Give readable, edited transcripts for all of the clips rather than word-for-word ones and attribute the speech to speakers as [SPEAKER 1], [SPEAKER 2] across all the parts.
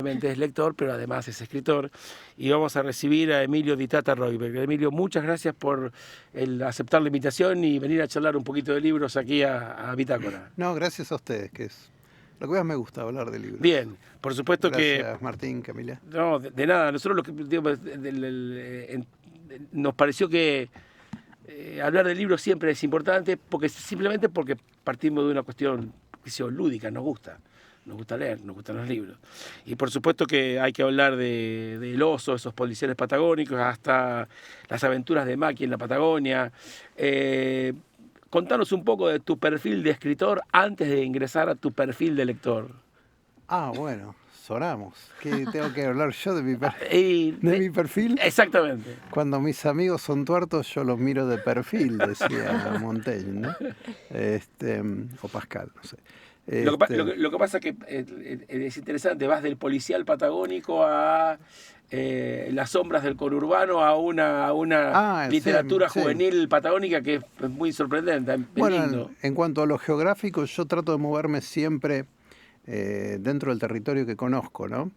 [SPEAKER 1] solamente es lector, pero además es escritor. Y vamos a recibir a Emilio Di Tata Royberg. Emilio, muchas gracias por aceptar la invitación y venir a charlar un poquito de libros aquí a Bitácora.
[SPEAKER 2] No, gracias a ustedes, que es lo que más me gusta, hablar de libros.
[SPEAKER 1] Bien, por supuesto que...
[SPEAKER 2] Gracias, Martín, Camila.
[SPEAKER 1] No, de nada. Nosotros lo que digamos, nos pareció que hablar de libros siempre es importante, simplemente porque partimos de una cuestión lúdica, nos gusta leer, nos gustan los libros. Y por supuesto que hay que hablar del oso, esos policiales patagónicos, hasta las aventuras de Maki en la Patagonia. Contanos un poco de tu perfil de escritor antes de ingresar a tu perfil de lector.
[SPEAKER 2] Bueno, sonamos. ¿Qué tengo que hablar yo de mi
[SPEAKER 1] mi
[SPEAKER 2] perfil?
[SPEAKER 1] Exactamente.
[SPEAKER 2] Cuando mis amigos son tuertos, yo los miro de perfil, decía Montaigne, ¿no? O Pascal, no sé.
[SPEAKER 1] Lo que pasa es que es interesante, vas del policial patagónico a las sombras del conurbano, a una literatura juvenil patagónica que es muy sorprendente.
[SPEAKER 2] Bueno, en cuanto a lo geográfico, yo trato de moverme siempre dentro del territorio que conozco, ¿no?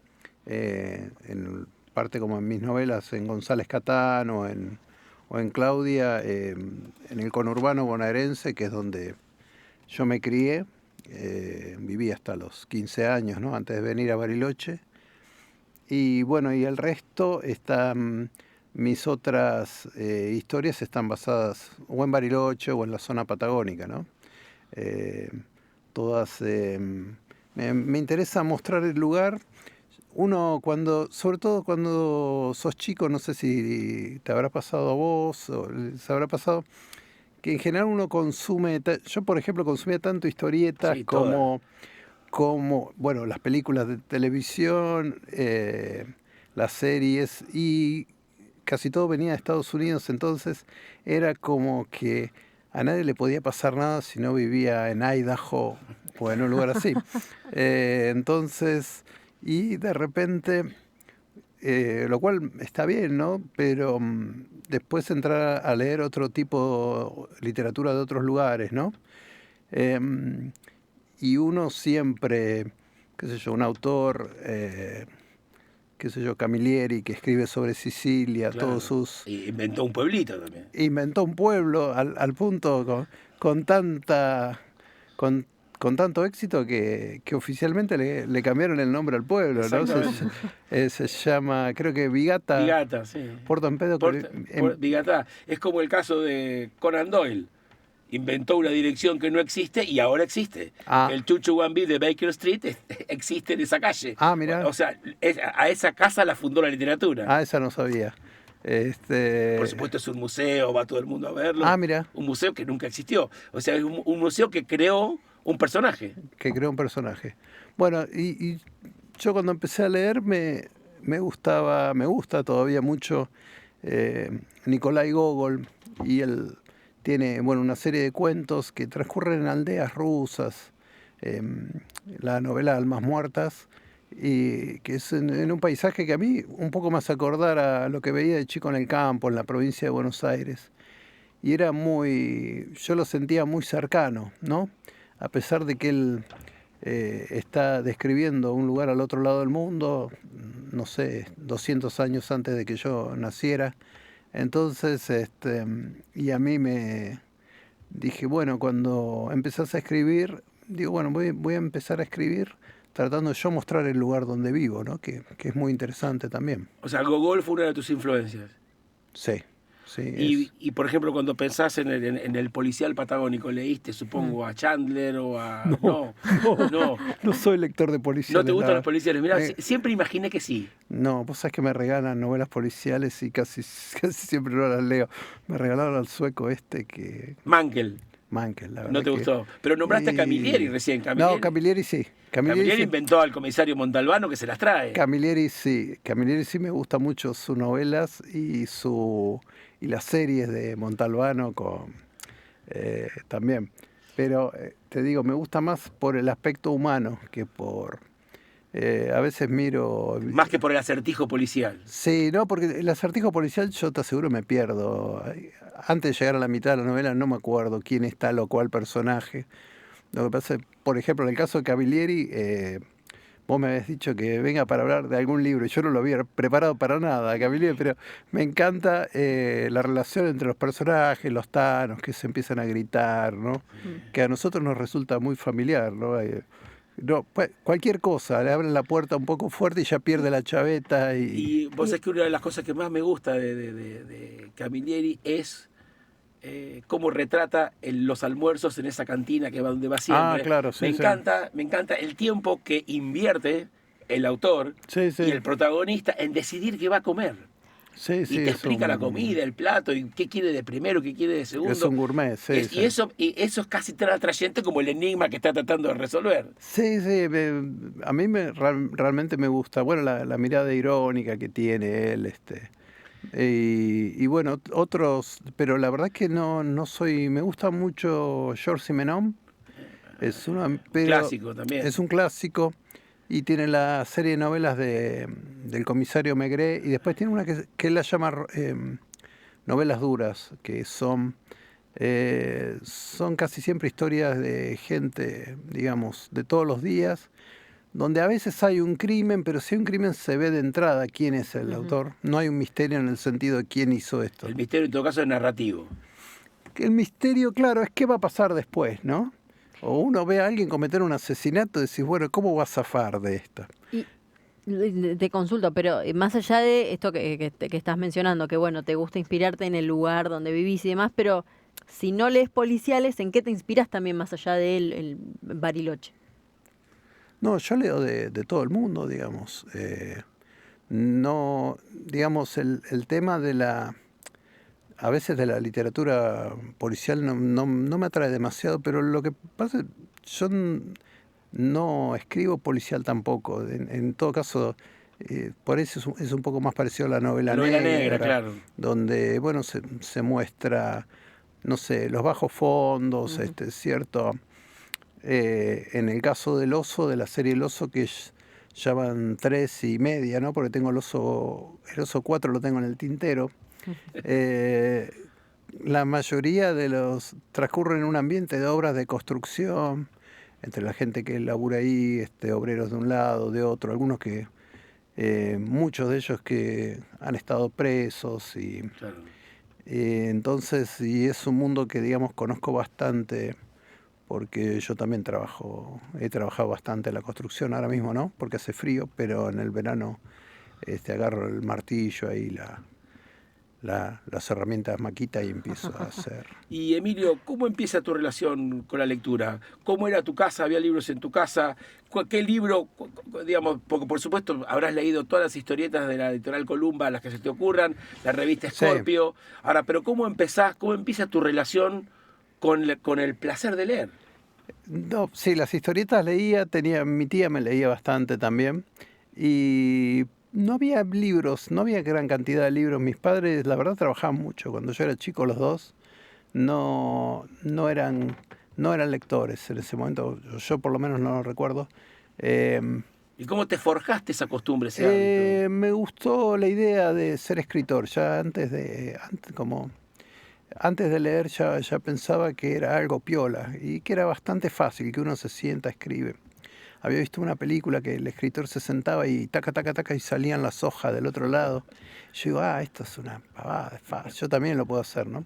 [SPEAKER 2] En parte como en mis novelas, en González Catán o en Claudia, en el conurbano bonaerense, que es donde yo me crié. Viví hasta los 15 años, ¿no? Antes de venir a Bariloche. Y bueno, y el resto mis otras historias están basadas o en Bariloche o en la zona patagónica, ¿no? Todas me interesa mostrar el lugar. Uno sobre todo cuando sos chico, no sé si te habrá pasado a vos o les habrá pasado, que en general uno consume, yo por ejemplo consumía tanto historietas como bueno, las películas de televisión, las series, y casi todo venía de Estados Unidos, entonces era como que a nadie le podía pasar nada si no vivía en Idaho o en un lugar así. Entonces, y de repente, lo cual está bien, ¿no? Pero después entrar a leer otro tipo de literatura de otros lugares, ¿no? Y uno siempre, qué sé yo, un autor, qué sé yo, Camilleri, que escribe sobre Sicilia,
[SPEAKER 1] claro.
[SPEAKER 2] todos sus...
[SPEAKER 1] Y inventó un pueblito también.
[SPEAKER 2] Inventó un pueblo al punto con tanto éxito que oficialmente le cambiaron el nombre al pueblo, ¿no? Se llama, creo que Vigata.
[SPEAKER 1] Vigata, sí.
[SPEAKER 2] Porto Empedocle.
[SPEAKER 1] Vigata. Es como el caso de Conan Doyle. Inventó una dirección que no existe y ahora existe. El Chuchuguambí de Baker Street existe en esa calle.
[SPEAKER 2] Mirá.
[SPEAKER 1] O sea, a esa casa la fundó la literatura.
[SPEAKER 2] Esa no sabía.
[SPEAKER 1] Por supuesto es un museo, va todo el mundo a verlo.
[SPEAKER 2] Mirá.
[SPEAKER 1] Un museo que nunca existió. O sea, es un museo que creó un personaje.
[SPEAKER 2] Bueno, y yo cuando empecé a leer me gusta todavía mucho Nikolai Gogol, y él tiene una serie de cuentos que transcurren en aldeas rusas, la novela Almas Muertas, y que es en un paisaje que a mí un poco más acordar a lo que veía de chico en el campo, en la provincia de Buenos Aires. Y era yo lo sentía muy cercano, ¿no? A pesar de que él está describiendo un lugar al otro lado del mundo, no sé, 200 años antes de que yo naciera. Entonces, y a mí me dije, bueno, cuando empezás a escribir, digo, bueno, voy a empezar a escribir tratando de yo mostrar el lugar donde vivo, ¿no? Que es muy interesante también.
[SPEAKER 1] O sea, Gogol fue una de tus influencias.
[SPEAKER 2] Sí.
[SPEAKER 1] Y por ejemplo, cuando pensás en el policial patagónico, ¿leíste, supongo, a Chandler o a...?
[SPEAKER 2] No soy lector de policiales.
[SPEAKER 1] ¿No te gustan los policiales? Mirá, siempre imaginé que sí.
[SPEAKER 2] No, vos sabés que me regalan novelas policiales y casi siempre no las leo. Me regalaron al sueco que...
[SPEAKER 1] Mankel,
[SPEAKER 2] la verdad.
[SPEAKER 1] ¿no te gustó? Pero nombraste a Camilleri recién.
[SPEAKER 2] No, Camilleri sí.
[SPEAKER 1] Camilleri inventó al comisario Montalbano que se las trae.
[SPEAKER 2] Camilleri sí me gusta mucho sus novelas y las series de Montalbano también. Pero te digo, me gusta más por el aspecto humano que por... a veces miro...
[SPEAKER 1] Más que por el acertijo policial.
[SPEAKER 2] Sí, no, porque el acertijo policial yo te aseguro me pierdo. Antes de llegar a la mitad de la novela no me acuerdo quién es tal o cual personaje. Lo que pasa es, por ejemplo, en el caso de Camilleri, Vos me habías dicho que venga para hablar de algún libro, y yo no lo había preparado para nada, Camille, pero me encanta la relación entre los personajes, los tanos, que se empiezan a gritar, ¿no? Que a nosotros nos resulta muy familiar, ¿no? No, pues, cualquier cosa, le abren la puerta un poco fuerte y ya pierde la chaveta.
[SPEAKER 1] Y vos sabés que una de las cosas que más me gusta de Camilleri es cómo retrata los almuerzos en esa cantina que va donde va siempre.
[SPEAKER 2] Claro, sí,
[SPEAKER 1] Me encanta el tiempo que invierte el autor
[SPEAKER 2] sí, sí.
[SPEAKER 1] y el protagonista en decidir qué va a comer.
[SPEAKER 2] Sí, sí,
[SPEAKER 1] Y te explica la comida, el plato, y qué quiere de primero, qué quiere de segundo.
[SPEAKER 2] Es un gourmet, sí, sí.
[SPEAKER 1] Y eso es casi tan atrayente como el enigma que está tratando de resolver.
[SPEAKER 2] Sí, sí, a mí realmente me gusta, bueno, la mirada irónica que tiene él, y bueno, otros, pero la verdad es que no soy, me gusta mucho Georges Simenon,
[SPEAKER 1] Clásico también.
[SPEAKER 2] es un clásico, y tiene la serie de novelas del comisario Maigret, y después tiene una que él la llama novelas duras, que son casi siempre historias de gente, digamos, de todos los días, donde a veces hay un crimen, pero si hay un crimen se ve de entrada quién es el autor. No hay un misterio en el sentido de quién hizo esto.
[SPEAKER 1] El misterio en todo caso es narrativo.
[SPEAKER 2] El misterio, claro, es qué va a pasar después, ¿no? O uno ve a alguien cometer un asesinato y decís, bueno, ¿cómo va a zafar de esto?
[SPEAKER 3] Y te consulto, pero más allá de esto que estás mencionando, que bueno, te gusta inspirarte en el lugar donde vivís y demás, pero si no lees policiales, ¿en qué te inspiras también más allá del Bariloche?
[SPEAKER 2] No, yo leo de todo el mundo, digamos. No, digamos, el tema a veces de la literatura policial no me atrae demasiado, pero lo que pasa es que yo no escribo policial tampoco. En todo caso, por eso es un poco más parecido a la novela negra,
[SPEAKER 1] claro.
[SPEAKER 2] donde, bueno, se muestra, no sé, los bajos fondos, cierto. En el caso del oso, de la serie El Oso, que ya van 3 y media, ¿no? Porque tengo el oso 4 lo tengo en el tintero. La mayoría de los transcurren en un ambiente de obras de construcción, entre la gente que labura ahí, obreros de un lado, de otro, algunos que, muchos de ellos que han estado presos y
[SPEAKER 1] Claro.
[SPEAKER 2] entonces, y es un mundo que, digamos, conozco bastante, porque yo también he trabajado bastante en la construcción, ahora mismo no, porque hace frío, pero en el verano agarro el martillo ahí, las herramientas maquita y empiezo a hacer.
[SPEAKER 1] Y Emilio, ¿cómo empieza tu relación con la lectura? ¿Cómo era tu casa? ¿Había libros en tu casa? ¿Qué libro, digamos, porque por supuesto habrás leído todas las historietas de la editorial Columba, las que se te ocurran, la revista Scorpio? Sí. Ahora, pero ¿cómo empieza tu relación con el placer de leer?
[SPEAKER 2] No, sí, las historietas leía, mi tía me leía bastante también, y no había libros, no había gran cantidad de libros. Mis padres, la verdad, trabajaban mucho. Cuando yo era chico, los dos no eran lectores en ese momento. Yo por lo menos no lo recuerdo.
[SPEAKER 1] ¿Y cómo te forjaste esa costumbre, ese hábito?
[SPEAKER 2] Me gustó la idea de ser escritor. Ya antes de leer ya pensaba que era algo piola y que era bastante fácil, que uno se sienta, escribe. Había visto una película que el escritor se sentaba y taca, taca, taca, y salían las hojas del otro lado. Yo digo, esto es una pavada, es fácil, yo también lo puedo hacer, ¿no?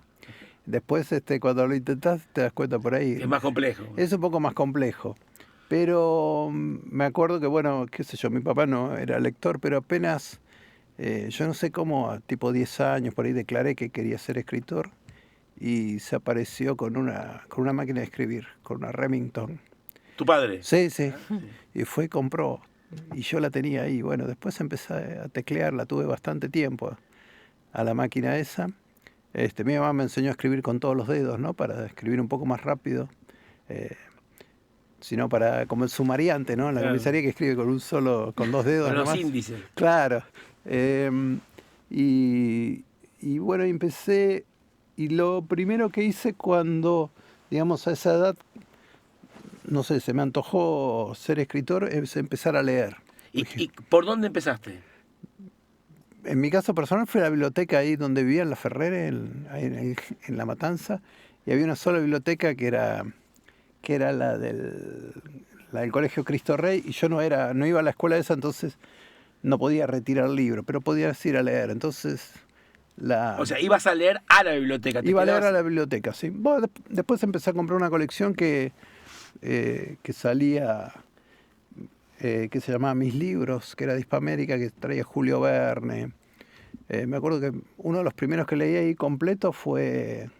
[SPEAKER 2] Después, cuando lo intentás, te das cuenta por ahí.
[SPEAKER 1] Es más complejo.
[SPEAKER 2] Es un poco más complejo. Pero me acuerdo que, bueno, qué sé yo, mi papá no era lector, pero apenas, yo no sé cómo, a tipo 10 años, por ahí declaré que quería ser escritor, y se apareció con una máquina de escribir, con una Remington.
[SPEAKER 1] ¿Tu padre?
[SPEAKER 2] Sí, sí. Y fue y compró. Y yo la tenía ahí. Bueno, después empecé a teclear, la tuve bastante tiempo a la máquina esa. Mi mamá me enseñó a escribir con todos los dedos, ¿no? Para escribir un poco más rápido. Sino como el sumariante, ¿no? En la comisaría que escribe con 2 dedos.
[SPEAKER 1] Con los
[SPEAKER 2] nomás.
[SPEAKER 1] índices.
[SPEAKER 2] Claro. Y bueno, empecé. Y lo primero que hice cuando, digamos, a esa edad, no sé, se me antojó ser escritor, es empezar a leer.
[SPEAKER 1] ¿Y por dónde empezaste?
[SPEAKER 2] En mi caso personal fue a la biblioteca ahí donde vivía, en La Ferrere, en La Matanza, y había una sola biblioteca que era la la del Colegio Cristo Rey, y yo no iba a la escuela esa, entonces no podía retirar libros, pero podía ir a leer. Entonces,
[SPEAKER 1] O sea, ibas a leer a la biblioteca.
[SPEAKER 2] iba a leer a la biblioteca, sí. Bueno, después empecé a comprar una colección que salía, que se llamaba Mis Libros, que era de Hispamérica, que traía Julio Verne. Me acuerdo que uno de los primeros que leí ahí completo fue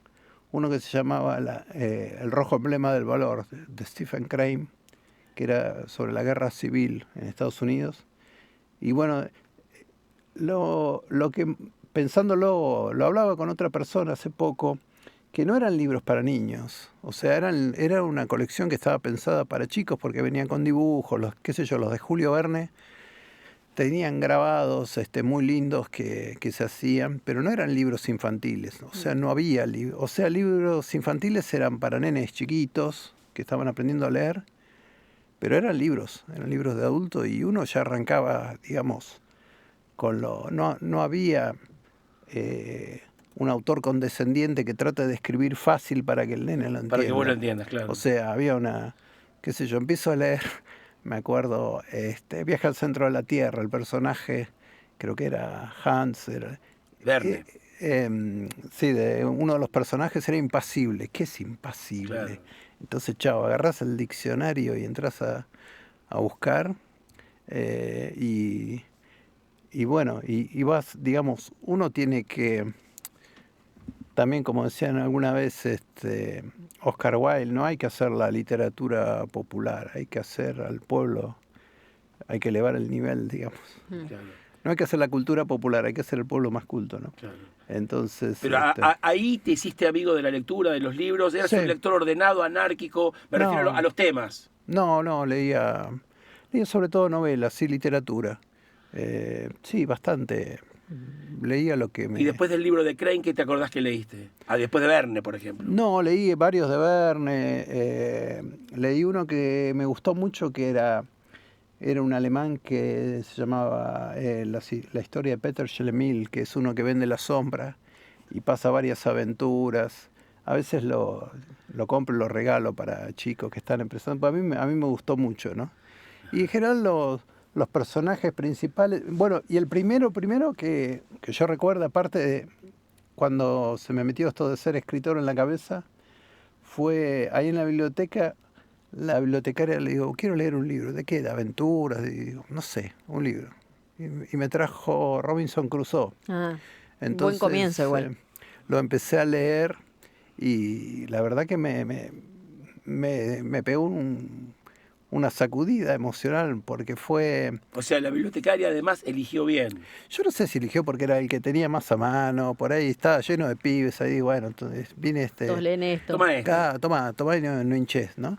[SPEAKER 2] uno que se llamaba El rojo emblema del valor, de Stephen Crane, que era sobre la guerra civil en Estados Unidos. Y bueno, lo que, pensándolo, lo hablaba con otra persona hace poco, que no eran libros para niños. O sea, era una colección que estaba pensada para chicos porque venían con dibujos, los de Julio Verne. Tenían grabados muy lindos que se hacían, pero no eran libros infantiles. O sea, no había libros. O sea, libros infantiles eran para nenes chiquitos que estaban aprendiendo a leer, pero eran libros de adulto, y uno ya arrancaba, digamos, no había un autor condescendiente que trate de escribir fácil para que el nene lo entienda.
[SPEAKER 1] Para que vos lo entiendas, claro.
[SPEAKER 2] O sea, había qué sé yo, empiezo a leer, me acuerdo, Viaje al centro de la Tierra, el personaje, creo que era Hans,
[SPEAKER 1] Verne.
[SPEAKER 2] Sí, uno de los personajes era impasible. ¿Qué es impasible?
[SPEAKER 1] Claro.
[SPEAKER 2] Entonces, chao, agarrás el diccionario y entras a buscar, y bueno, y vas, digamos, uno tiene que, también como decían alguna vez Oscar Wilde, no hay que hacer la literatura popular, hay que hacer al pueblo, hay que elevar el nivel, digamos.
[SPEAKER 1] Claro.
[SPEAKER 2] No hay que hacer la cultura popular, hay que hacer el pueblo más culto, ¿no?
[SPEAKER 1] Claro.
[SPEAKER 2] Entonces,
[SPEAKER 1] pero ahí te hiciste amigo de la lectura, de los libros. ¿Eras un lector ordenado, anárquico? Me refiero a los temas.
[SPEAKER 2] No, leía sobre todo novelas, sí, literatura. Sí, bastante. Leía lo que me...
[SPEAKER 1] ¿Y después del libro de Crane, qué te acordás que leíste? Después de Verne, por ejemplo.
[SPEAKER 2] No, leí varios de Verne. Leí uno que me gustó mucho, que era un alemán que se llamaba la historia de Peter Schlemil, que es uno que vende la sombra y pasa varias aventuras. A veces lo compro y lo regalo para chicos que están empezando. A mí me gustó mucho, ¿no? Y en general los personajes principales... Bueno, y el primero que yo recuerdo, aparte de cuando se me metió esto de ser escritor en la cabeza, fue ahí en la biblioteca. La bibliotecaria le digo, quiero leer un libro. ¿De qué? ¿De aventuras? Y digo, no sé, un libro. Y me trajo Robinson Crusoe.
[SPEAKER 3] Buen
[SPEAKER 2] Entonces,
[SPEAKER 3] comienzo igual.
[SPEAKER 2] Lo empecé a leer y la verdad que me pegó una sacudida emocional, porque fue...
[SPEAKER 1] O sea, la bibliotecaria además eligió bien.
[SPEAKER 2] Yo no sé si eligió porque era el que tenía más a mano, por ahí estaba lleno de pibes ahí, bueno, entonces viene
[SPEAKER 3] Todos leen esto.
[SPEAKER 1] Toma esto.
[SPEAKER 2] Tomá y no hinches, ¿no?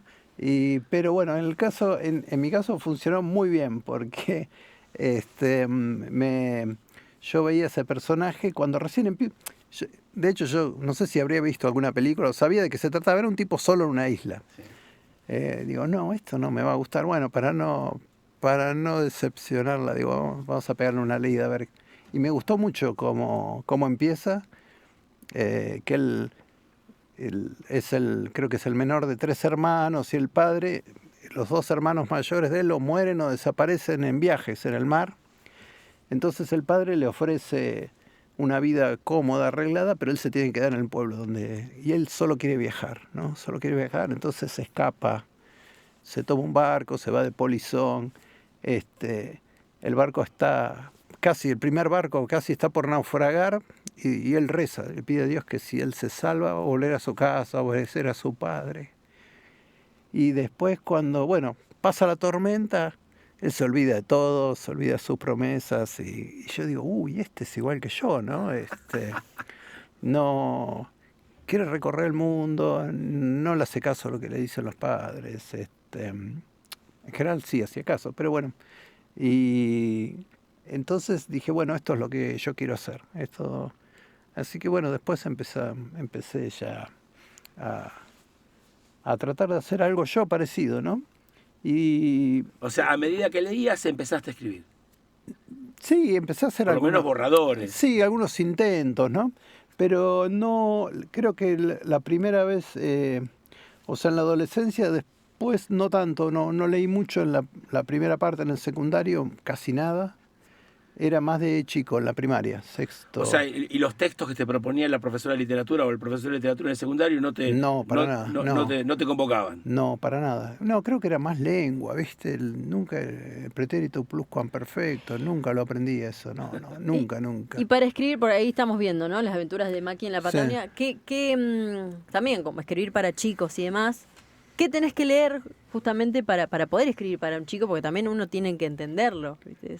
[SPEAKER 2] Pero bueno, en mi caso funcionó muy bien, porque yo veía ese personaje cuando recién de hecho, yo no sé si habría visto alguna película, o sabía de qué se trataba, era un tipo solo en una isla.
[SPEAKER 1] Sí.
[SPEAKER 2] Digo, no, esto no me va a gustar. Bueno, para no decepcionarla, digo, vamos a pegarle una leída a ver. Y me gustó mucho cómo empieza, que él creo que es el menor de 3 hermanos, y el padre, los 2 hermanos mayores de él o mueren o desaparecen en viajes en el mar. Entonces el padre le ofrece una vida cómoda, arreglada, pero él se tiene que quedar en el pueblo y él solo quiere viajar, ¿no? Solo quiere viajar, entonces se escapa, se toma un barco, se va de polizón. El barco el primer barco casi está por naufragar, y él reza, le pide a Dios que si él se salva, va a volver a su casa, a obedecer a su padre. Y después, cuando, pasa la tormenta, él se olvida de todo, se olvida de sus promesas, y yo digo, uy, este es igual que yo, ¿no? No quiere recorrer el mundo, no le hace caso a lo que le dicen los padres. En general sí hacía caso, pero bueno. Y entonces dije, bueno, esto es lo que yo quiero hacer. Así que bueno, después empecé ya a tratar de hacer algo yo parecido, ¿no?
[SPEAKER 1] O sea, a medida que leías empezaste a escribir.
[SPEAKER 2] Sí, empecé a hacer
[SPEAKER 1] por lo menos borradores.
[SPEAKER 2] Sí, algunos intentos, ¿no? Pero no, creo que la primera vez, o sea, en la adolescencia, Después no tanto, no leí mucho en la primera parte, en el secundario, casi nada. Era más de chico, en la primaria, sexto.
[SPEAKER 1] O sea, y los textos que te proponía la profesora de literatura o el profesor de literatura en el secundario
[SPEAKER 2] No, para nada,
[SPEAKER 1] no te convocaban.
[SPEAKER 2] No, para nada. No, creo que era más lengua, ¿viste? Nunca el pretérito pluscuamperfecto, nunca lo aprendí eso, nunca.
[SPEAKER 3] Y para escribir, por ahí estamos viendo, ¿no? Las aventuras de Maki en la Patagonia.
[SPEAKER 2] Sí.
[SPEAKER 3] También como escribir para chicos y demás, ¿qué tenés que leer justamente para poder escribir para un chico? Porque también uno tiene que entenderlo, ¿viste?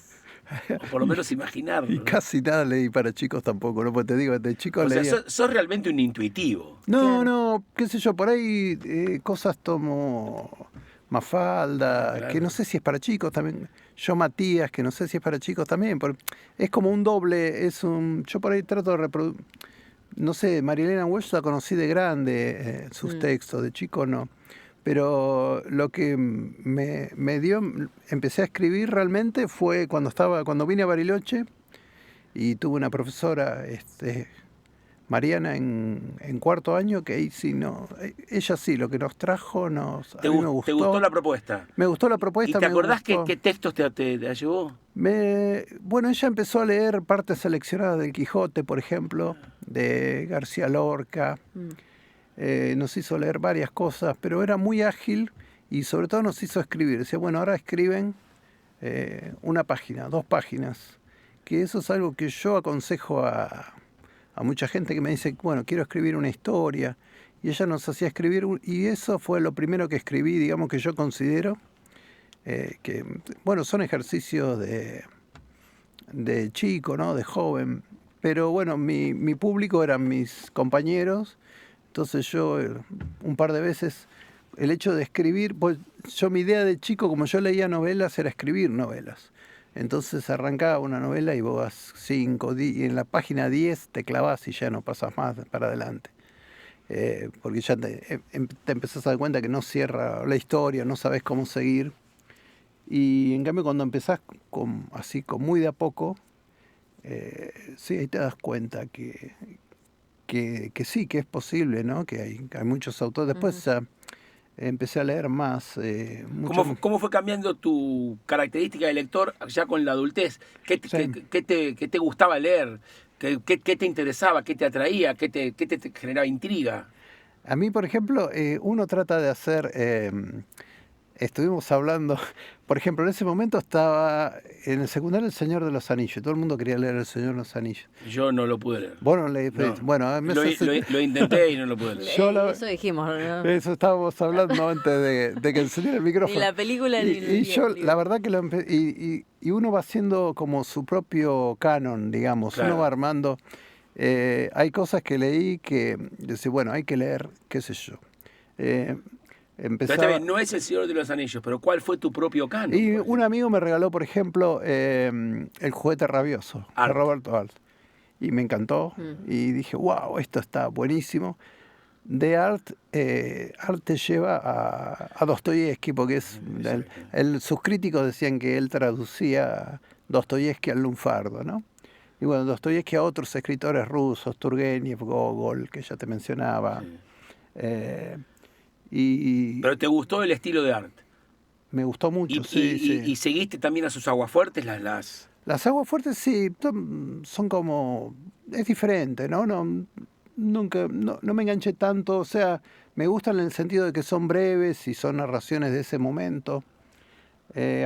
[SPEAKER 1] O por lo menos imaginarlo.
[SPEAKER 2] Y
[SPEAKER 1] ¿no?
[SPEAKER 2] casi nada leí para chicos tampoco, ¿no? Porque te digo, de chico
[SPEAKER 1] O sea,
[SPEAKER 2] leía...
[SPEAKER 1] sos realmente un intuitivo.
[SPEAKER 2] No, qué sé yo, por ahí cosas tomo Mafalda,
[SPEAKER 1] Claro.
[SPEAKER 2] que no sé si es para chicos también. Yo Matías, que no sé si es para chicos también. Es como un doble, yo por ahí trato de reproducir... No sé, Marilena Walsh la conocí de grande, sus textos, de chico no. Pero lo que me dio, empecé a escribir realmente fue cuando vine a Bariloche y tuve una profesora, Mariana, en cuarto año, que ahí sí ella sí, lo que nos trajo, a mí me gustó.
[SPEAKER 1] ¿Te gustó la propuesta?
[SPEAKER 2] Me gustó la propuesta.
[SPEAKER 1] ¿Y te acordás
[SPEAKER 2] gustó.
[SPEAKER 1] qué textos te llevó?
[SPEAKER 2] Bueno, ella empezó a leer partes seleccionadas del Quijote, por ejemplo, de García Lorca. Nos hizo leer varias cosas, pero era muy ágil y sobre todo nos hizo escribir. Decía, bueno, ahora escriben una página, 2 páginas, que eso es algo que yo aconsejo a mucha gente que me dice, bueno, quiero escribir una historia, y ella nos hacía escribir, y eso fue lo primero que escribí, digamos, que yo considero que, bueno, son ejercicios de chico, ¿no? De joven, pero bueno, mi público eran mis compañeros. Entonces yo un par de veces, el hecho de escribir, pues mi idea de chico, como yo leía novelas, era escribir novelas. Entonces arrancaba una novela y vos vas 5, y en la página 10 te clavas y ya no pasas más para adelante. Porque ya te empezás a dar cuenta que no cierra la historia, no sabes cómo seguir. Y en cambio cuando empezás así con muy de a poco, sí, ahí te das cuenta que sí, que es posible, ¿no? Que hay muchos autores. Después empecé a leer más.
[SPEAKER 1] ¿Cómo fue cambiando tu característica de lector ya con la adultez? ¿Qué te gustaba leer? ¿Qué te interesaba? ¿Qué te atraía? ¿Qué te generaba intriga?
[SPEAKER 2] A mí, por ejemplo, uno trata de hacer... estuvimos hablando, por ejemplo, en ese momento estaba en el secundario El Señor de los Anillos. Todo el mundo quería leer El Señor de los Anillos.
[SPEAKER 1] Yo no lo pude leer.
[SPEAKER 2] Vos no leí.
[SPEAKER 1] No.
[SPEAKER 2] Bueno,
[SPEAKER 1] lo intenté y no lo pude leer.
[SPEAKER 3] Eso dijimos, ¿no?
[SPEAKER 2] Eso estábamos hablando antes de que encendiera el micrófono.
[SPEAKER 3] Ni la película ni
[SPEAKER 2] yo, la verdad que y uno va haciendo como su propio canon, digamos.
[SPEAKER 1] Claro.
[SPEAKER 2] Uno va armando. Hay cosas que leí que decía, bueno, hay que leer, qué sé yo.
[SPEAKER 1] Está bien, no es El Señor de los Anillos, pero ¿cuál fue tu propio canon?
[SPEAKER 2] Y un amigo me regaló, por ejemplo, El Juguete Rabioso, de Roberto Alt. Y me encantó. Y dije, wow, esto está buenísimo. De Alt te lleva a Dostoyevsky, porque sus críticos decían que él traducía Dostoyevsky al lunfardo, ¿no? Y bueno, Dostoyevsky a otros escritores rusos, Turgenev, Gogol, que ya te mencionaba. Sí.
[SPEAKER 1] Pero ¿te gustó el estilo de Art?
[SPEAKER 2] Me gustó mucho,
[SPEAKER 1] sí.
[SPEAKER 2] Sí.
[SPEAKER 1] ¿Y seguiste también a sus aguafuertes?
[SPEAKER 2] Las aguafuertes sí, son como... Es diferente, ¿no? Nunca me enganché tanto, o sea, me gustan en el sentido de que son breves y son narraciones de ese momento.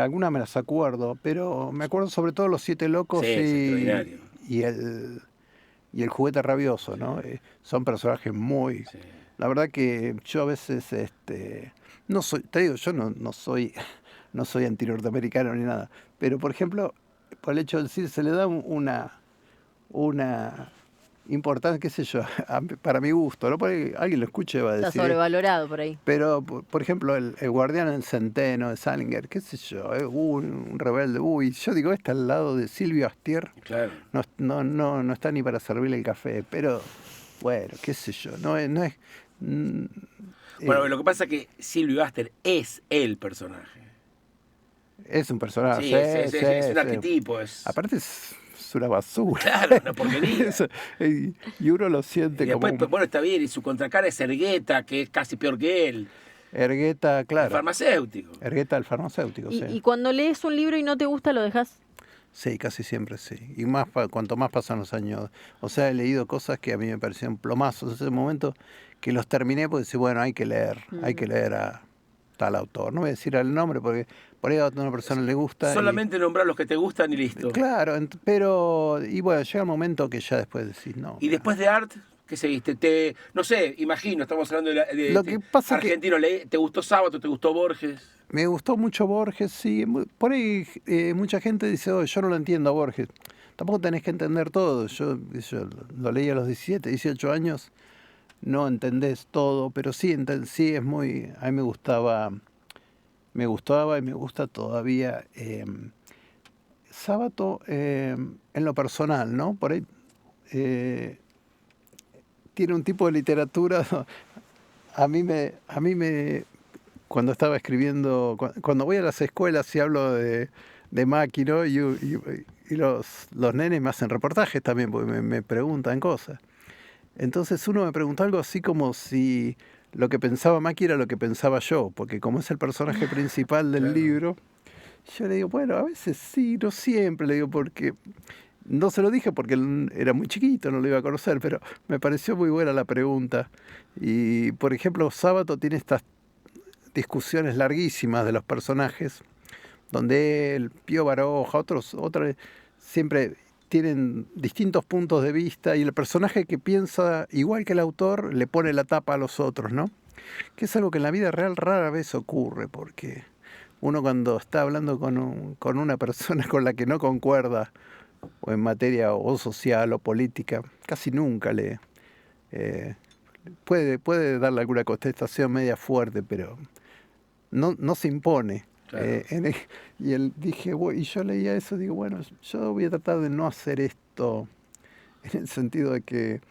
[SPEAKER 2] Algunas me las acuerdo, pero me acuerdo sobre todo Los Siete Locos y el Juguete Rabioso, ¿no? Son personajes muy... Sí. La verdad que yo a veces, no soy, te digo, yo no soy anti-norteamericano ni nada, pero por ejemplo, por el hecho de decir, se le da una importancia, qué sé yo, para mi gusto, ¿no? Porque alguien lo escuche va a decir...
[SPEAKER 3] Está sobrevalorado por ahí.
[SPEAKER 2] Pero, por ejemplo, el Guardián del Centeno de Salinger, qué sé yo, un rebelde, yo digo, está al lado de Silvio Astier,
[SPEAKER 1] claro.
[SPEAKER 2] No está ni para servirle el café, pero... Bueno, qué sé yo, no es...
[SPEAKER 1] Bueno, lo que pasa es que Silvio Aster es el personaje.
[SPEAKER 2] Es un personaje.
[SPEAKER 1] Sí, es un arquetipo.
[SPEAKER 2] Aparte es una basura.
[SPEAKER 1] Claro, una porquería.
[SPEAKER 2] Y uno lo siente
[SPEAKER 1] y después,
[SPEAKER 2] como...
[SPEAKER 1] Bueno, está bien, y su contracara es Ergueta, que es casi peor que él.
[SPEAKER 2] Ergueta,
[SPEAKER 1] El
[SPEAKER 2] claro.
[SPEAKER 1] farmacéutico.
[SPEAKER 2] Ergueta, el farmacéutico,
[SPEAKER 3] Y,
[SPEAKER 2] sí.
[SPEAKER 3] y cuando lees un libro y no te gusta, ¿lo dejas?
[SPEAKER 2] Sí, casi siempre sí. Y más cuanto más pasan los años. O sea, he leído cosas que a mí me parecían plomazos. Ese momento que los terminé, pues decía, bueno, hay que leer a tal autor. No voy a decir el nombre porque por ahí a otra persona le gusta.
[SPEAKER 1] Solamente nombrar los que te gustan y listo.
[SPEAKER 2] Claro, pero, y bueno, llega un momento que ya después decís, no.
[SPEAKER 1] Y
[SPEAKER 2] mira.
[SPEAKER 1] después de Art, ¿qué seguiste? No sé, imagino, estamos hablando
[SPEAKER 2] Lo que pasa que
[SPEAKER 1] argentino, ¿te gustó Sábato, te gustó Borges?
[SPEAKER 2] me gustó mucho Borges, sí. Por ahí mucha gente dice, oh, yo no lo entiendo a Borges. Tampoco tenés que entender todo. Yo lo leí a los 17, 18 años. No entendés todo, pero sí, sí es muy... A mí me gustaba y me gusta todavía. Sábato, en lo personal, ¿no? Por ahí tiene un tipo de literatura... A mí me cuando estaba escribiendo, cuando voy a las escuelas y hablo de Máquina y los nenes me hacen reportajes también, porque me preguntan cosas. Entonces uno me preguntó algo así como si lo que pensaba Maki era lo que pensaba yo, porque como es el personaje principal del
[SPEAKER 1] Claro.
[SPEAKER 2] libro, yo le digo, bueno, a veces sí, no siempre, le digo, porque no se lo dije porque él era muy chiquito, no lo iba a conocer, pero me pareció muy buena la pregunta. Y, por ejemplo, Sábato tiene estas discusiones larguísimas de los personajes, donde él, Pío Baroja, otros siempre tienen distintos puntos de vista y el personaje que piensa igual que el autor le pone la tapa a los otros, ¿no? Que es algo que en la vida real rara vez ocurre, porque uno cuando está hablando con una persona con la que no concuerda, o en materia o social o política, casi nunca puede darle alguna contestación media fuerte, pero no se impone.
[SPEAKER 1] Claro.
[SPEAKER 2] Y él dije, y yo leía eso, digo, bueno, yo voy a tratar de no hacer esto en el sentido de que...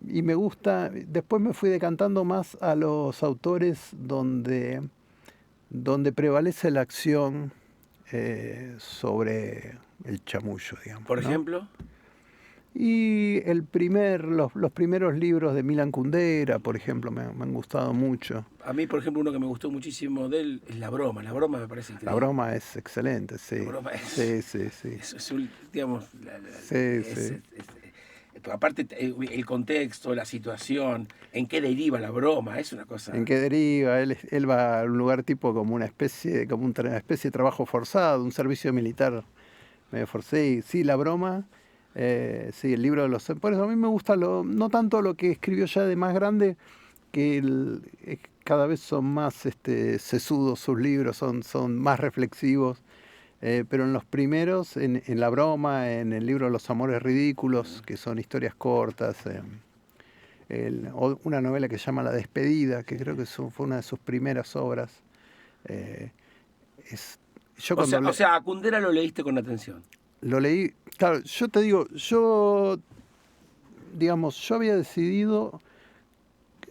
[SPEAKER 2] y me gusta, después me fui decantando más a los autores donde prevalece la acción sobre el chamullo, digamos.
[SPEAKER 1] Por
[SPEAKER 2] ¿no?
[SPEAKER 1] ejemplo,
[SPEAKER 2] Y los primeros libros de Milan Kundera, por ejemplo, me han gustado mucho.
[SPEAKER 1] a mí, por ejemplo, uno que me gustó muchísimo de él es La Broma. La Broma me parece
[SPEAKER 2] La
[SPEAKER 1] increíble.
[SPEAKER 2] broma es excelente, sí.
[SPEAKER 1] La Broma es...
[SPEAKER 2] Sí.
[SPEAKER 1] Es digamos,
[SPEAKER 2] Sí.
[SPEAKER 1] aparte el contexto, la situación, en qué deriva la broma, es una cosa...
[SPEAKER 2] ¿En qué deriva? Él va a un lugar tipo como una especie de trabajo forzado, un servicio militar medio forzado. Sí, la broma. Sí, el libro de los... Por eso a mí me gusta no tanto lo que escribió ya de más grande, que cada vez son más sesudos sus libros, son más reflexivos. Pero en los primeros, en La broma, en el libro Los amores ridículos, que son historias cortas, una novela que se llama La despedida, que creo que fue una de sus primeras obras.
[SPEAKER 1] O sea, a Kundera lo leíste con atención.
[SPEAKER 2] Lo leí, claro, yo te digo, digamos, yo había decidido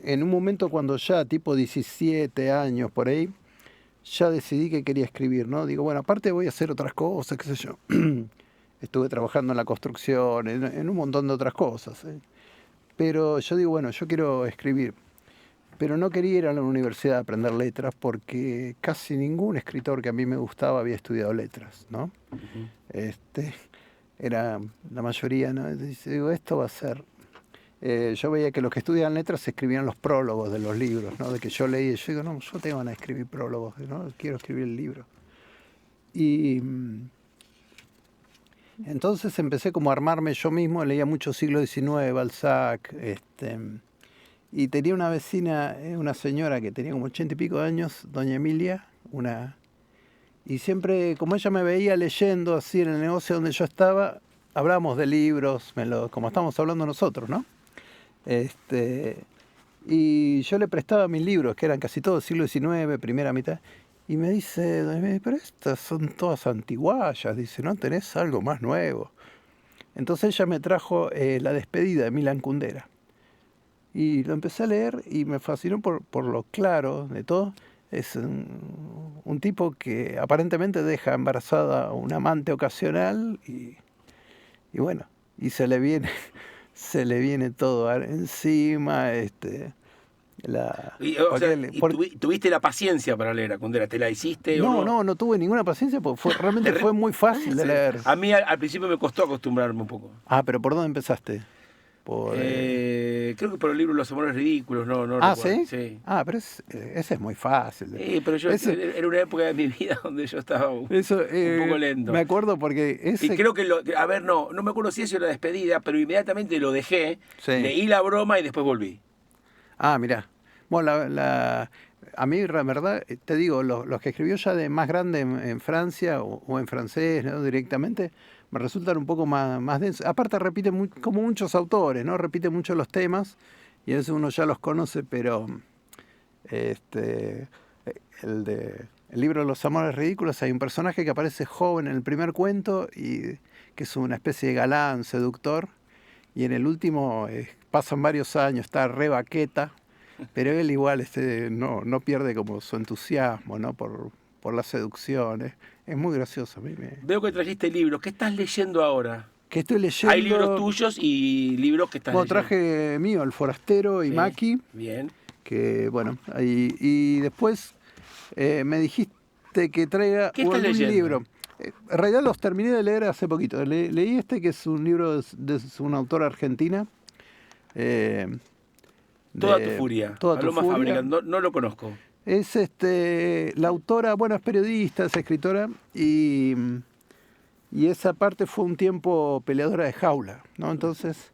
[SPEAKER 2] en un momento cuando ya tipo 17 años por ahí, ya decidí que quería escribir, ¿no? Digo, bueno, aparte voy a hacer otras cosas, qué sé yo. Estuve trabajando en la construcción, en un montón de otras cosas. Pero yo digo, bueno, yo quiero escribir. Pero no quería ir a la universidad a aprender letras porque casi ningún escritor que a mí me gustaba había estudiado letras, ¿no? Era la mayoría, ¿no? Digo, esto va a ser... yo veía que los que estudian letras escribían los prólogos de los libros, ¿no? De que yo leía, yo digo, no, yo tengo ganas de escribir prólogos, ¿no? Quiero escribir el libro. Y entonces empecé como a armarme yo mismo, leía mucho siglo XIX, Balzac, y tenía una vecina, una señora que tenía como 80 y pico de años, doña Emilia, y siempre, como ella me veía leyendo así en el negocio donde yo estaba, hablábamos de libros, como estamos hablando nosotros, ¿no? Y yo le prestaba mis libros, que eran casi todos siglo XIX, primera mitad, y me dice, pero estas son todas antiguallas, dice, ¿no tenés algo más nuevo? Entonces ella me trajo La despedida de Milan Kundera. Y lo empecé a leer y me fascinó por lo claro de todo. Es un tipo que aparentemente deja embarazada a un amante ocasional y bueno, y se le viene todo encima.
[SPEAKER 1] O sea, ¿tuviste la paciencia para leer a Kundera? ¿Te la hiciste o no?
[SPEAKER 2] No tuve ninguna paciencia porque realmente fue muy fácil de leer.
[SPEAKER 1] A mí al principio me costó acostumbrarme un poco.
[SPEAKER 2] Pero ¿por dónde empezaste?
[SPEAKER 1] Creo que por el libro Los amores ridículos, no
[SPEAKER 2] ¿sí?
[SPEAKER 1] recuerdo. Sí.
[SPEAKER 2] Pero ese es muy fácil.
[SPEAKER 1] Pero era una época de mi vida donde yo estaba un poco lento.
[SPEAKER 2] Me acuerdo porque
[SPEAKER 1] Y creo que, no me acuerdo si eso era la despedida, pero inmediatamente lo dejé, leí la broma y después volví.
[SPEAKER 2] Mirá. Bueno, a mí, la verdad, te digo, los que escribió ya de más grande en Francia o en francés, ¿no? Directamente, me resultan un poco más densos. Aparte repite como muchos autores, ¿no? Repite mucho los temas y a veces uno ya los conoce, pero el libro de Los amores ridículos hay un personaje que aparece joven en el primer cuento y que es una especie de galán, seductor, y en el último pasan varios años, está re baqueta, pero él igual no pierde como su entusiasmo, ¿no? por la seducción. Es muy gracioso.
[SPEAKER 1] Veo que trajiste libros. ¿Qué estás leyendo ahora?
[SPEAKER 2] ¿Qué estoy leyendo?
[SPEAKER 1] Hay libros tuyos y libros que estás leyendo.
[SPEAKER 2] Traje mío, El Forastero y Maki.
[SPEAKER 1] Bien.
[SPEAKER 2] Que bueno, y después me dijiste que traiga un libro. En realidad los terminé de leer hace poquito. Leí que es un libro de una autora argentina.
[SPEAKER 1] Toda tu furia.
[SPEAKER 2] Paloma
[SPEAKER 1] Fábrica. No lo conozco.
[SPEAKER 2] Es la autora, es periodista, es escritora, y esa parte fue un tiempo peleadora de jaula, ¿no? Entonces,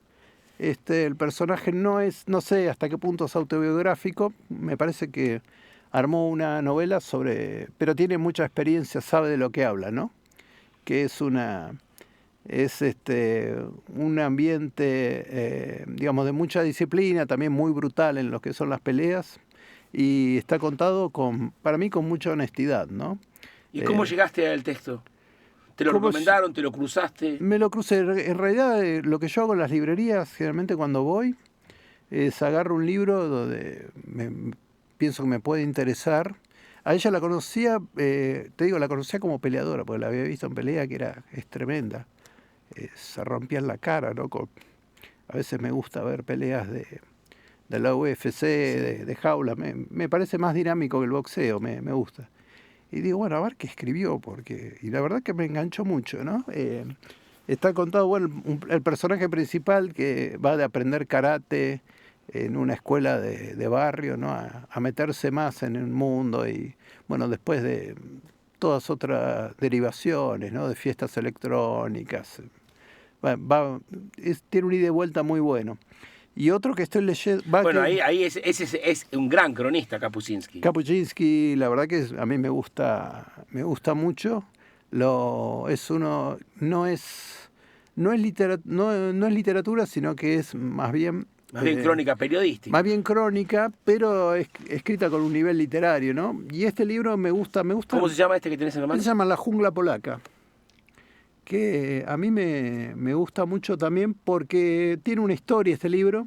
[SPEAKER 2] el personaje no sé hasta qué punto es autobiográfico, me parece que armó una novela pero tiene mucha experiencia, sabe de lo que habla, ¿no? Que es un ambiente, digamos, de mucha disciplina, también muy brutal en lo que son las peleas, y está contado para mí con mucha honestidad, ¿no?
[SPEAKER 1] ¿Y cómo llegaste al texto? ¿Te lo recomendaron? ¿Te lo cruzaste?
[SPEAKER 2] Me lo crucé. En realidad, lo que yo hago en las librerías, generalmente cuando voy, es agarro un libro donde pienso que me puede interesar. A ella la conocía, la conocía como peleadora, porque la había visto en pelea, que es tremenda. Se rompían la cara, ¿no? A veces me gusta ver peleas de la UFC, de jaula. Me parece más dinámico que el boxeo, me gusta. Y digo, bueno, a ver qué escribió, y la verdad que me enganchó mucho, ¿no? Está contado, el personaje principal que va de aprender karate en una escuela de barrio, ¿no? A meterse más en el mundo y, después de todas otras derivaciones, ¿no? De fiestas electrónicas. Tiene un ida y vuelta muy bueno. Y otro que estoy leyendo...
[SPEAKER 1] Ahí es un gran cronista, Kapuscinski.
[SPEAKER 2] Kapuscinski, la verdad que a mí me gusta mucho. No es literatura, sino que es más bien...
[SPEAKER 1] Más bien crónica periodística.
[SPEAKER 2] Más bien crónica, pero escrita con un nivel literario, ¿no? Y este libro me gusta.
[SPEAKER 1] ¿Cómo se llama este que tenés en la mano?
[SPEAKER 2] Se llama La jungla polaca, que a mí me gusta mucho también porque tiene una historia este libro.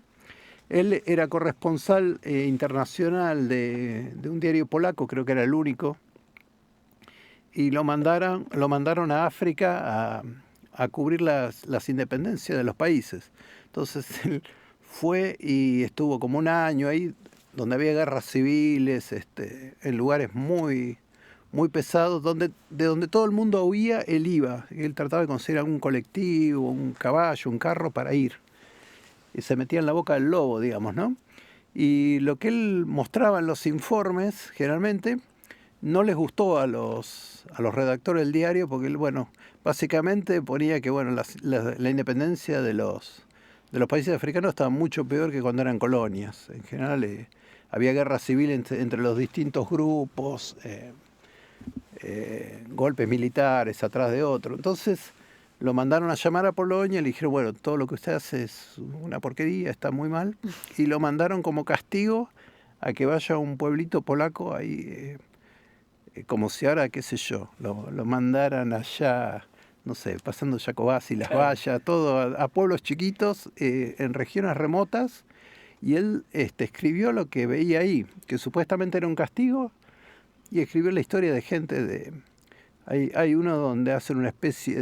[SPEAKER 2] Él era corresponsal internacional de un diario polaco, creo que era el único, y lo mandaron a África a cubrir las independencias de los países. Entonces él fue y estuvo como un año ahí, donde había guerras civiles, en lugares muy pesados, de donde todo el mundo huía, él iba. Él trataba de conseguir algún colectivo, un caballo, un carro para ir. Y se metía en la boca del lobo, digamos, ¿no? Y lo que él mostraba en los informes, generalmente, no les gustó a los redactores del diario, porque él, básicamente ponía que, la independencia de los países africanos estaba mucho peor que cuando eran colonias. En general, había guerra civil entre los distintos grupos, golpes militares atrás de otro. Entonces lo mandaron a llamar a Polonia y le dijeron, todo lo que usted hace es una porquería, está muy mal. Y lo mandaron como castigo a que vaya a un pueblito polaco ahí, como si ahora, qué sé yo, lo mandaran allá, no sé, pasando Jacobás y Las Vallas, todo a pueblos chiquitos, en regiones remotas. Y él escribió lo que veía ahí, que supuestamente era un castigo, y escribió la historia de gente hay uno donde hacen una especie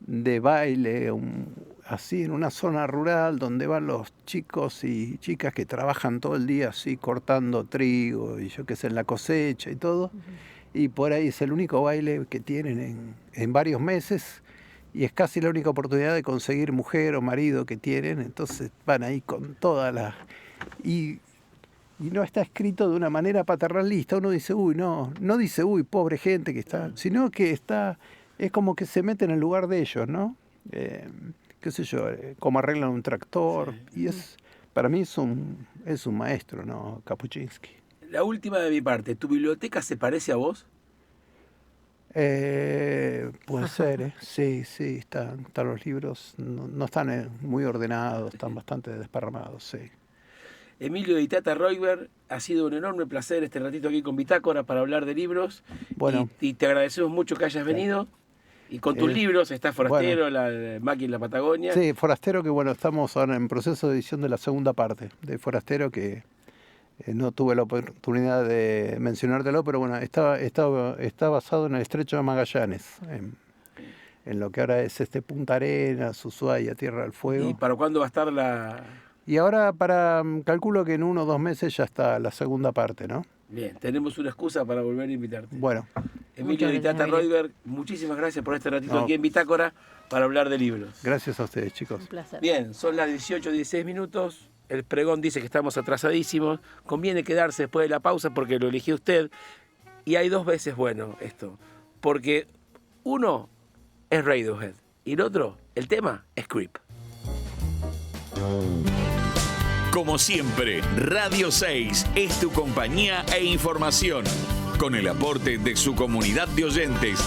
[SPEAKER 2] de baile, así en una zona rural donde van los chicos y chicas que trabajan todo el día así cortando trigo y yo qué sé, en la cosecha y todo. Y por ahí es el único baile que tienen en varios meses y es casi la única oportunidad de conseguir mujer o marido que tienen. Entonces van ahí con toda la... Y no está escrito de una manera paternalista. Uno dice, uy, no dice, uy, pobre gente que está, sino que está, es como que se mete en el lugar de ellos, ¿no? Qué sé yo, cómo arreglan un tractor. Sí. Y para mí es un maestro, ¿no? Kapuscinski.
[SPEAKER 1] La última de mi parte, ¿tu biblioteca se parece a vos?
[SPEAKER 2] Puede ser, sí, están los libros, no están muy ordenados, están bastante desparramados, sí.
[SPEAKER 1] Emilio Di Tata Roigberg, ha sido un enorme placer este ratito aquí con Bitácora para hablar de libros.
[SPEAKER 2] Bueno,
[SPEAKER 1] y te agradecemos mucho que hayas venido. Y con tus libros, está Forastero, bueno, la Maki en la Patagonia.
[SPEAKER 2] Sí, Forastero, que bueno, estamos ahora en proceso de edición de la segunda parte de Forastero, que no tuve la oportunidad de mencionártelo, pero bueno, está basado en el Estrecho de Magallanes, en lo que ahora es Punta Arenas, Ushuaia, Tierra del Fuego.
[SPEAKER 1] ¿Y para cuándo va a estar la...?
[SPEAKER 2] Y ahora calculo que en 1 o 2 meses ya está la segunda parte, ¿no?
[SPEAKER 1] Bien, tenemos una excusa para volver a invitarte.
[SPEAKER 2] Bueno.
[SPEAKER 1] Emilio Di Tata Roigberg, muchísimas gracias por este ratito aquí en Bitácora para hablar de libros.
[SPEAKER 2] Gracias a ustedes, chicos.
[SPEAKER 3] Un placer.
[SPEAKER 1] Bien, son las 18:16 minutos. El pregón dice que estamos atrasadísimos. Conviene quedarse después de la pausa porque lo eligió usted. Y hay 2 veces bueno esto. Porque uno es Radiohead y el otro, el tema, es Creep.
[SPEAKER 4] Como siempre, Radio 6 es tu compañía e información. Con el aporte de su comunidad de oyentes